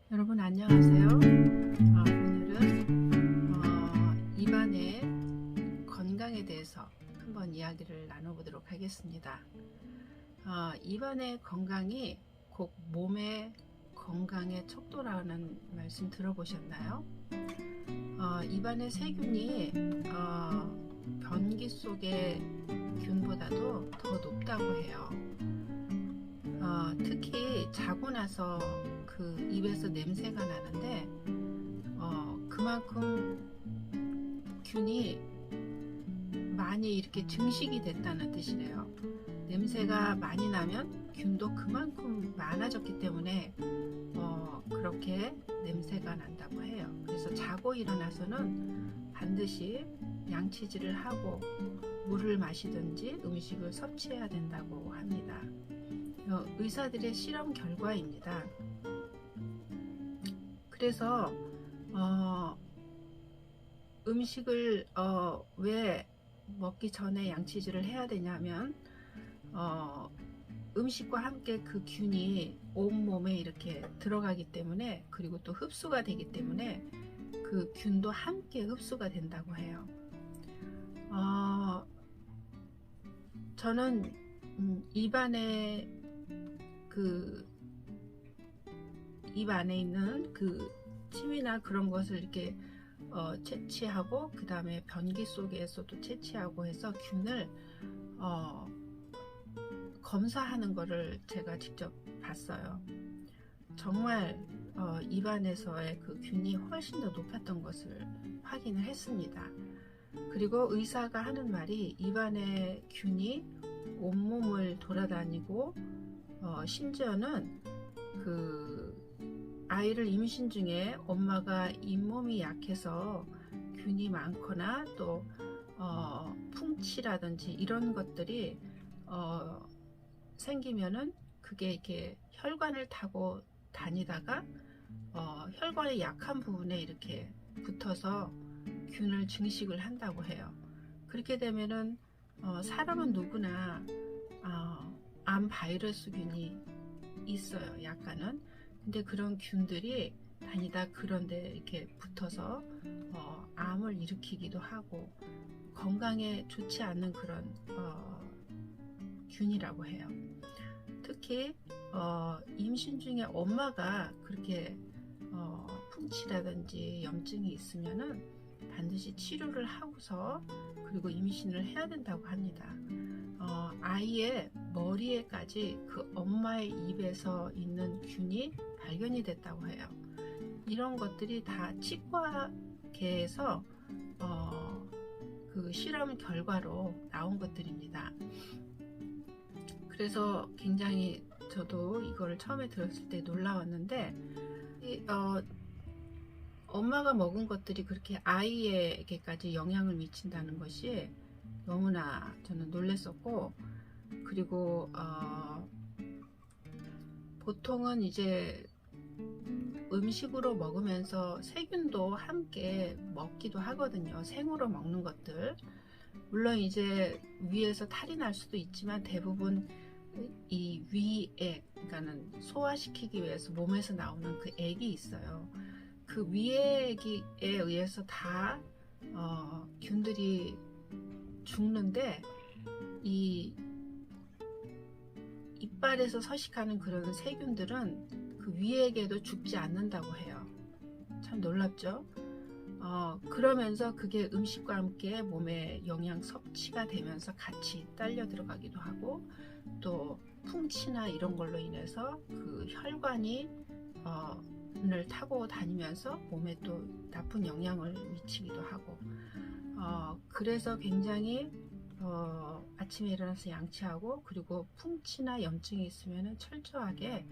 여러분 안녕하세요. 오늘은 입안의 건강에 대해서 한번 이야기를 나눠보도록 하겠습니다. 입안의 건강이 곧 몸의 건강의 척도라는 말씀 들어보셨나요? 입안의 세균이 변기 속의 균보다도 더 높다고 해요. 특히 자고 나서 그 입에서 냄새가 나는데 그만큼 균이 많이 이렇게 증식이 됐다는 뜻이래요. 냄새가 많이 나면 균도 그만큼 많아졌기 때문에 그렇게 냄새가 난다고 해요. 그래서 자고 일어나서는 반드시 양치질을 하고 물을 마시든지 음식을 섭취해야 된다고 합니다. 의사들의 실험 결과입니다. 그래서 음식을 왜 먹기 전에 양치질을 해야 되냐면 음식과 함께 그 균이 온몸에 이렇게 들어가기 때문에, 그리고 또 흡수가 되기 때문에 그 균도 함께 흡수가 된다고 해요. 저는 입안에 입 안에 있는 그 침이나 그런 것을 이렇게 채취하고, 그 다음에 변기 속에서도 채취하고 해서 균을 검사하는 거를 제가 직접 봤어요. 정말 입안에서의 그 균이 훨씬 더 높았던 것을 확인을 했습니다. 그리고 의사가 하는 말이, 입안의 균이 온몸을 돌아다니고 심지어는 그 아이를 임신 중에 엄마가 잇몸이 약해서 균이 많거나 또 풍치라든지 이런 것들이 생기면은 그게 이렇게 혈관을 타고 다니다가 혈관의 약한 부분에 이렇게 붙어서 균을 증식을 한다고 해요. 그렇게 되면은 사람은 누구나 암 바이러스균이 있어요, 약간은. 근데 그런 균들이 다니다 그런데 이렇게 붙어서 암을 일으키기도 하고 건강에 좋지 않는 그런 균이라고 해요. 특히 임신 중에 엄마가 그렇게 풍치라든지 염증이 있으면은 반드시 치료를 하고서 그리고 임신을 해야 된다고 합니다. 아이의 머리에까지 그 엄마의 입에서 있는 균이 발견이 됐다고 해요. 이런 것들이 다 치과계에서 그 실험 결과로 나온 것들입니다. 그래서 굉장히 저도 이거를 처음에 들었을 때 놀라웠는데, 엄마가 먹은 것들이 그렇게 아이에게까지 영향을 미친다는 것이 너무나 저는 놀랐었고, 그리고 보통은 이제 음식으로 먹으면서 세균도 함께 먹기도 하거든요. 생으로 먹는 것들. 물론 이제 위에서 탈이 날 수도 있지만 대부분 이 위액, 그러니까는 소화시키기 위해서 몸에서 나오는 그 액이 있어요. 그 위액에 의해서 다 균들이 죽는데, 이 이빨에서 서식하는 그런 세균들은 그 위액에도 죽지 않는다고 해요. 참 놀랍죠? 그러면서 그게 음식과 함께 몸에 영양 섭취가 되면서 같이 딸려 들어가기도 하고, 또 풍치나 이런 걸로 인해서 그 혈관이 을 타고 다니면서 몸에 또 나쁜 영향을 미치기도 하고, 그래서 굉장히 아침에 일어나서 양치하고, 그리고 풍치나 염증이 있으면 철저하게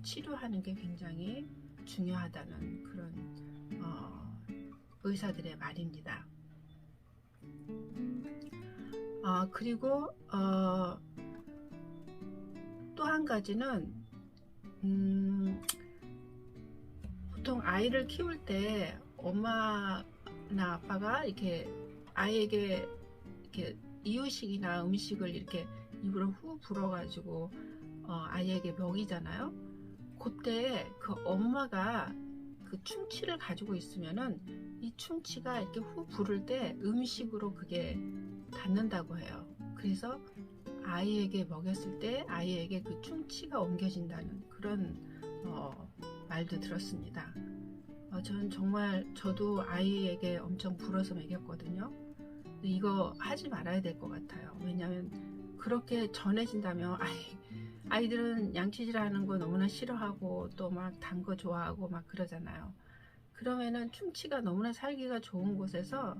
치료하는 게 굉장히 중요하다는 그런 의사들의 말입니다. 그리고 또 한 가지는 보통 아이를 키울 때 엄마나 아빠가 이렇게 아이에게 이렇게 이유식이나 음식을 이렇게 입으로 후 불어가지고 아이에게 먹이잖아요. 그때 그 엄마가 그 충치를 가지고 있으면은 이 충치가 이렇게 후 부를 때 음식으로 그게 닿는다고 해요. 그래서 아이에게 먹였을 때 아이에게 그 충치가 옮겨진다는 그런 말도 들었습니다. 저는 정말 저도 아이에게 엄청 불어서 먹였거든요. 근데 이거 하지 말아야 될 것 같아요. 왜냐하면 그렇게 전해진다면 아이들은 양치질 하는 거 너무나 싫어하고 또 막 단 거 좋아하고 막 그러잖아요. 그러면은 충치가 너무나 살기가 좋은 곳에서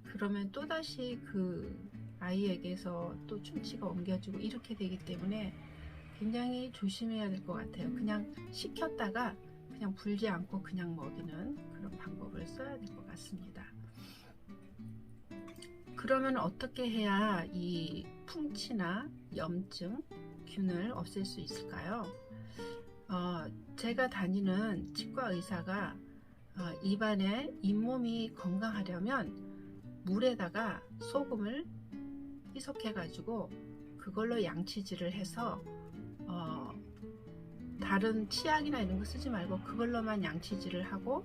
그러면 또다시 그 아이에게서 또 충치가 옮겨지고 이렇게 되기 때문에 굉장히 조심해야 될 것 같아요. 그냥 식혔다가 그냥 불지 않고 그냥 먹이는 그런 방법을 써야 될 것 같습니다. 그러면 어떻게 해야 이 풍치나 염증, 균을 없앨 수 있을까요? 제가 다니는 치과 의사가 입안에 잇몸이 건강하려면 물에다가 소금을 희석해 가지고 그걸로 양치질을 해서 다른 치약이나 이런 거 쓰지 말고 그걸로만 양치질을 하고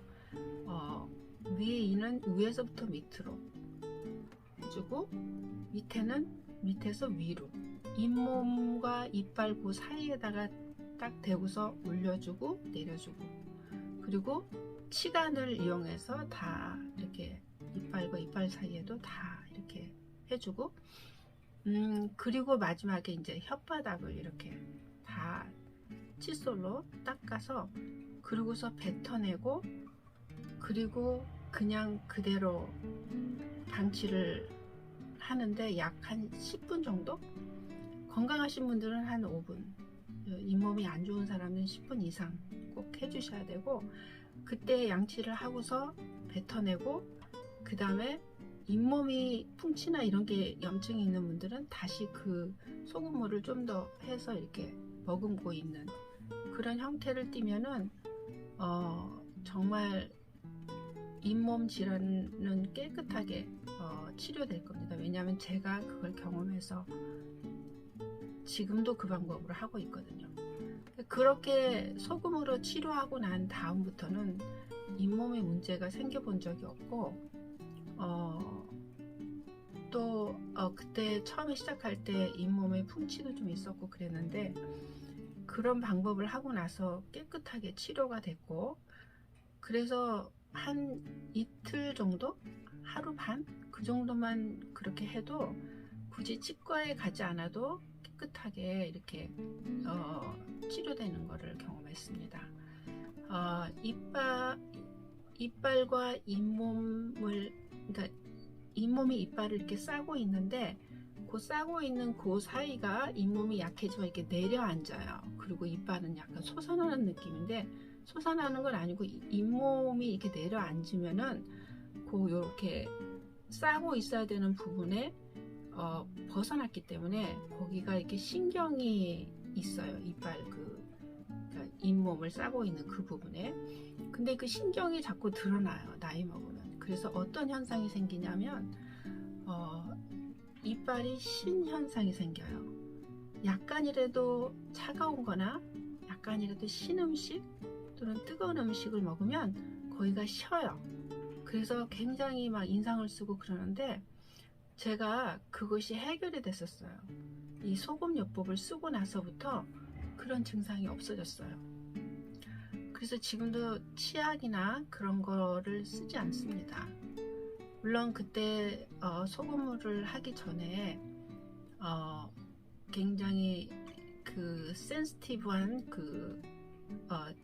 위에 있는 위에서부터 밑으로 해주고 밑에는 밑에서 위로 잇몸과 이빨 그 사이에다가 딱 대고서 올려주고 내려주고 그리고 치간을 이용해서 다 이렇게 이빨과 이빨 사이에도 다 이렇게 해주고 그리고 마지막에 이제 혓바닥을 이렇게 다 칫솔로 닦아서 그리고서 뱉어내고 그리고 그냥 그대로 방치를 하는데 약 한 10분 정도? 건강하신 분들은 한 5분, 잇몸이 안 좋은 사람은 10분 이상 꼭 해주셔야 되고 그때 양치를 하고서 뱉어내고 그 다음에 잇몸이 풍치나 이런 게 염증이 있는 분들은 다시 그 소금물을 좀 더 해서 이렇게 머금고 있는 그런 형태를 띠면은 정말 잇몸 질환은 깨끗하게 치료될 겁니다. 왜냐하면 제가 그걸 경험해서 지금도 그 방법으로 하고 있거든요. 그렇게 소금으로 치료하고 난 다음부터는 잇몸에 문제가 생겨본 적이 없고 또 그때 처음에 시작할 때 잇몸에 풍치도 좀 있었고 그랬는데 그런 방법을 하고 나서 깨끗하게 치료가 됐고 그래서 한 이틀 정도? 하루 반? 그 정도만 그렇게 해도 굳이 치과에 가지 않아도 깨끗하게 이렇게 치료되는 것을 경험했습니다. 이빨과 잇몸을 그러니까 잇몸이 이빨을 이렇게 싸고 있는데 그 싸고 있는 그 사이가 잇몸이 약해지면 이렇게 내려앉아요. 그리고 이빨은 약간 솟아나는 느낌인데 솟아나는 건 아니고 잇몸이 이렇게 내려앉으면은 그 요렇게 싸고 있어야 되는 부분에 벗어났기 때문에 거기가 이렇게 신경이 있어요. 이빨 그러니까 잇몸을 싸고 있는 그 부분에. 근데 그 신경이 자꾸 드러나요. 나이 먹으면. 그래서 어떤 현상이 생기냐면 이빨이 신 현상이 생겨요. 약간이라도 차가운 거나 약간이라도 신 음식 또는 뜨거운 음식을 먹으면 거기가 쉬어요. 그래서 굉장히 막 인상을 쓰고 그러는데 제가 그것이 해결이 됐었어요. 이 소금요법을 쓰고 나서부터 그런 증상이 없어졌어요. 그래서 지금도 치약이나 그런 거를 쓰지 않습니다. 물론 그때 소금물을 하기 전에 굉장히 그 센시티브한 그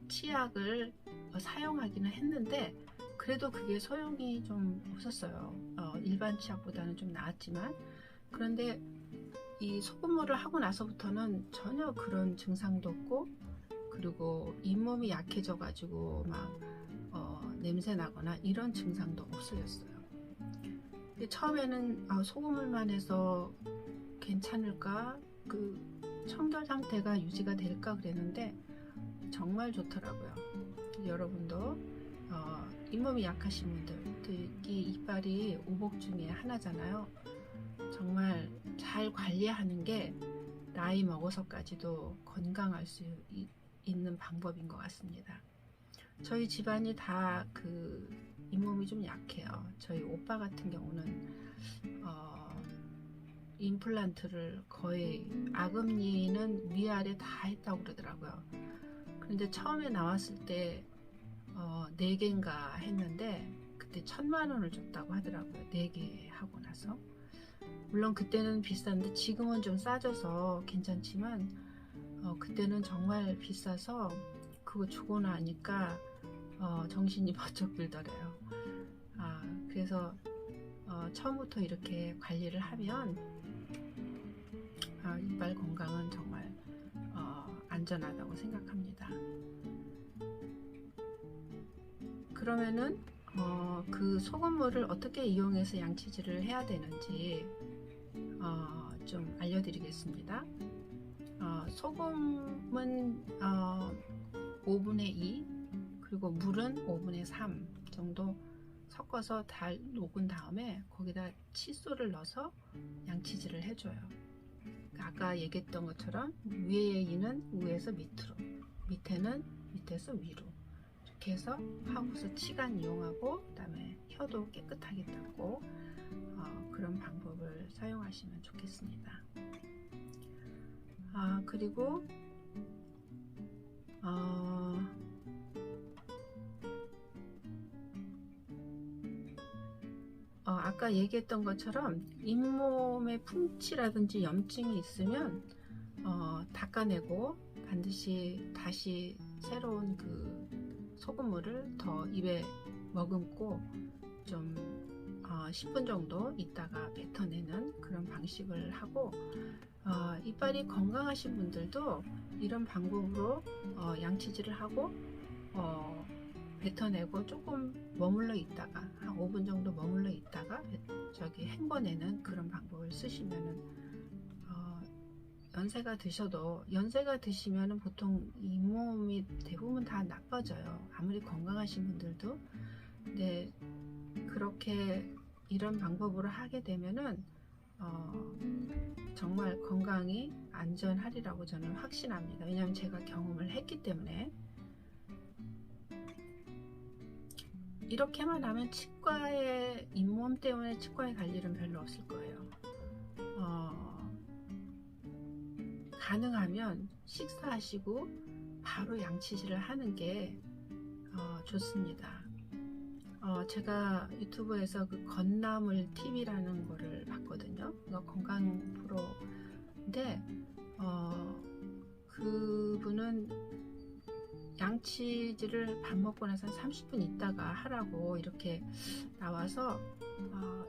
치약을 사용하기는 했는데 그래도 그게 소용이 좀 없었어요. 일반 치약보다는 좀 나았지만 그런데 이 소금물을 하고 나서부터는 전혀 그런 증상도 없고 그리고 잇몸이 약해져 가지고 막 냄새 나거나 이런 증상도 없어졌어요. 처음에는 소금물만 해서 괜찮을까 그 청결 상태가 유지가 될까 그랬는데 정말 좋더라고요. 여러분도 잇몸이 약하신 분들 특히 이빨이 오복 중에 하나잖아요. 정말 잘 관리하는 게 나이 먹어서까지도 건강할 수 있는 방법인 것 같습니다. 저희 집안이 다 그 잇몸이 좀 약해요. 저희 오빠 같은 경우는 임플란트를 거의 아금니는 위아래 다 했다고 그러더라고요. 그런데 처음에 나왔을 때 4개인가 했는데 그때 1,000,000원을 줬다고 하더라고요. 4개 하고 나서. 물론 그때는 비싼데 지금은 좀 싸져서 괜찮지만 그때는 정말 비싸서 그거 주고 나니까 정신이 번쩍 들더래요. 그래서 처음부터 이렇게 관리를 하면 이빨 건강은 정말 안전하다고 생각합니다. 그러면은 그 소금물을 어떻게 이용해서 양치질을 해야 되는지 좀 알려드리겠습니다. 소금은 5분의 2 그리고 물은 5분의 3 정도 섞어서 잘 녹은 다음에 거기다 칫솔을 넣어서 양치질을 해줘요. 아까 얘기했던 것처럼 위에 이는 위에서 밑으로, 밑에는 밑에서 위로 이렇게 해서 하고서 치간 이용하고 그 다음에 혀도 깨끗하게 닦고 그런 방법을 사용하시면 좋겠습니다. 그리고 아까 얘기했던 것처럼 잇몸에 풍치라든지 염증이 있으면 닦아내고 반드시 다시 새로운 그 소금물을 더 입에 머금고 좀 10분 정도 있다가 뱉어내는 그런 방식을 하고 이빨이 건강하신 분들도 이런 방법으로 양치질을 하고 뱉어내고 조금 머물러 있다가 한 5분 정도 머물러 있다가 헹궈내는 그런 방법을 쓰시면은 연세가 드시면은 보통 잇몸이 대부분 다 나빠져요. 아무리 건강하신 분들도. 근데 그렇게 이런 방법으로 하게 되면은 정말 건강이 안전하리라고 저는 확신합니다. 왜냐하면 제가 경험을 했기 때문에. 이렇게만 하면 치과에 잇몸 때문에 치과에 갈 일은 별로 없을 거예요. 가능하면 식사하시고 바로 양치질을 하는 게 좋습니다. 제가 유튜브에서 그 건나물 TV라는 거를 봤거든요. 건강 프로인데 그분은 양치질을 밥 먹고 나서 30분 있다가 하라고 이렇게 나와서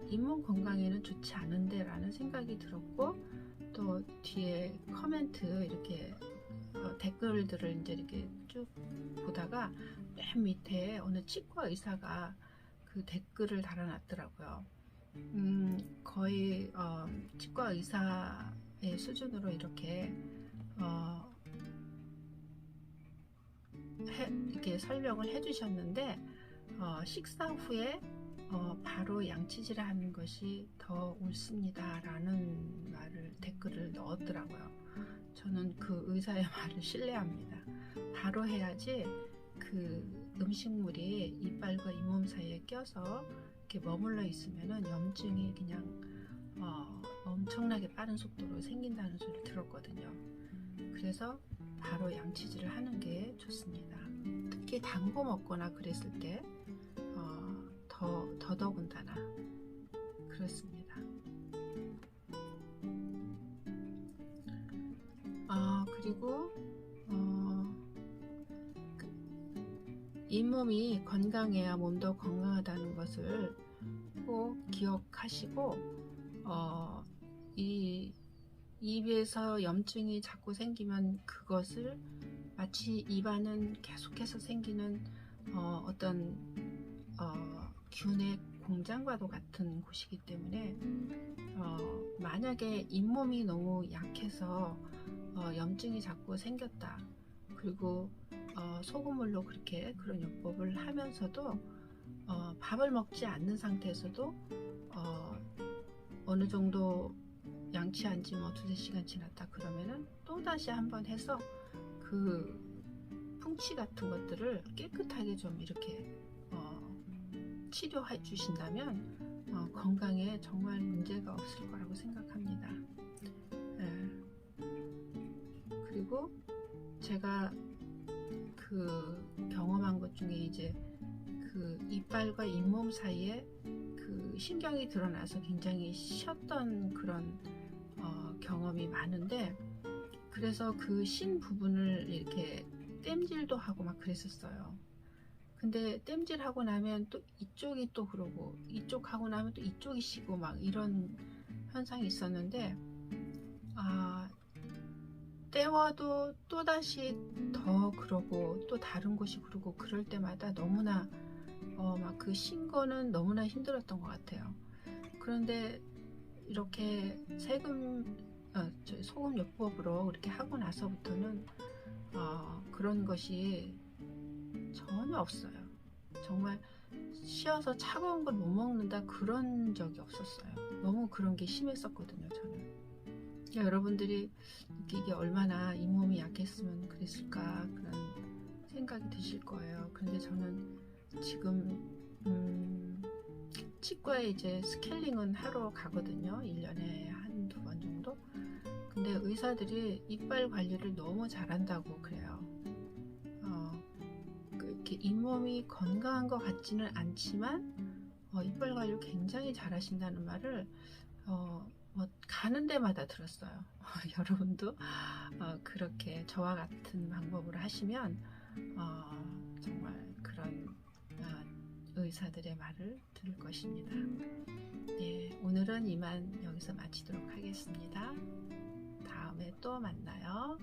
잇몸 건강에는 좋지 않은데 라는 생각이 들었고, 또 뒤에 코멘트 이렇게 댓글들을 이제 이렇게 쭉 보다가 맨 밑에 어느 치과 의사가 그 댓글을 달아놨더라고요. 거의 치과 의사의 수준으로 이렇게 이렇게 설명을 해주셨는데 식사 후에 바로 양치질을 하는 것이 더 옳습니다 라는 댓글을 넣었더라고요. 저는 그 의사의 말을 신뢰합니다. 바로 해야지 그 음식물이 이빨과 잇몸 사이에 껴서 이렇게 머물러 있으면은 염증이 그냥 엄청나게 빠른 속도로 생긴다는 소리를 들었거든요. 그래서 바로 양치질을 하는 게 좋습니다. 특히 단 거 먹거나 그랬을 때 더더군다나 그렇습니다. 그리고 잇몸이 건강해야 몸도 건강하다는 것을 꼭 기억하시고 이 입에서 염증이 자꾸 생기면 그것을 마치 입안은 계속해서 생기는 어떤 균의 공장과도 같은 곳이기 때문에 만약에 잇몸이 너무 약해서 염증이 자꾸 생겼다, 그리고 소금물로 그렇게 그런 요법을 하면서도 밥을 먹지 않는 상태에서도 어느 정도 양치한 지 뭐 2~3시간 지났다 그러면은 또 다시 한번 해서 그 성치 같은 것들을 깨끗하게 좀 이렇게 치료해 주신다면 건강에 정말 문제가 없을 거라고 생각합니다. 그리고 제가 그 경험한 것 중에 이제 그 이빨과 잇몸 사이에 그 신경이 드러나서 굉장히 쉬었던 그런 경험이 많은데, 그래서 그 신 부분을 이렇게 땜질도 하고 막 그랬었어요. 근데 땜질하고 나면 또 이쪽이 또 그러고 이쪽 하고 나면 또 이쪽이 쉬고 막 이런 현상이 있었는데, 때와도 또다시 더 그러고 또 다른 곳이 그러고 그럴 때마다 너무나 막 그 신 거는 너무나 힘들었던 것 같아요. 그런데 이렇게 소금요법으로 이렇게 하고 나서부터는 그런 것이 전혀 없어요. 정말 쉬어서 차가운 걸 못 먹는다 그런 적이 없었어요. 너무 그런 게 심했었거든요, 저는. 여러분들이 이게 얼마나 잇몸이 약했으면 그랬을까 그런 생각이 드실 거예요. 근데 저는 지금 치과에 이제 스케일링은 하러 가거든요. 1년에 한두 번 정도. 근데 의사들이 이빨 관리를 너무 잘한다고 그래요. 이렇게 잇몸이 건강한 것 같지는 않지만 이빨 관리를 굉장히 잘하신다는 말을 뭐 가는 데마다 들었어요. 여러분도 그렇게 저와 같은 방법으로 하시면 정말 그런 의사들의 말을 들을 것입니다. 네, 오늘은 이만 여기서 마치도록 하겠습니다. 다음에 또 만나요.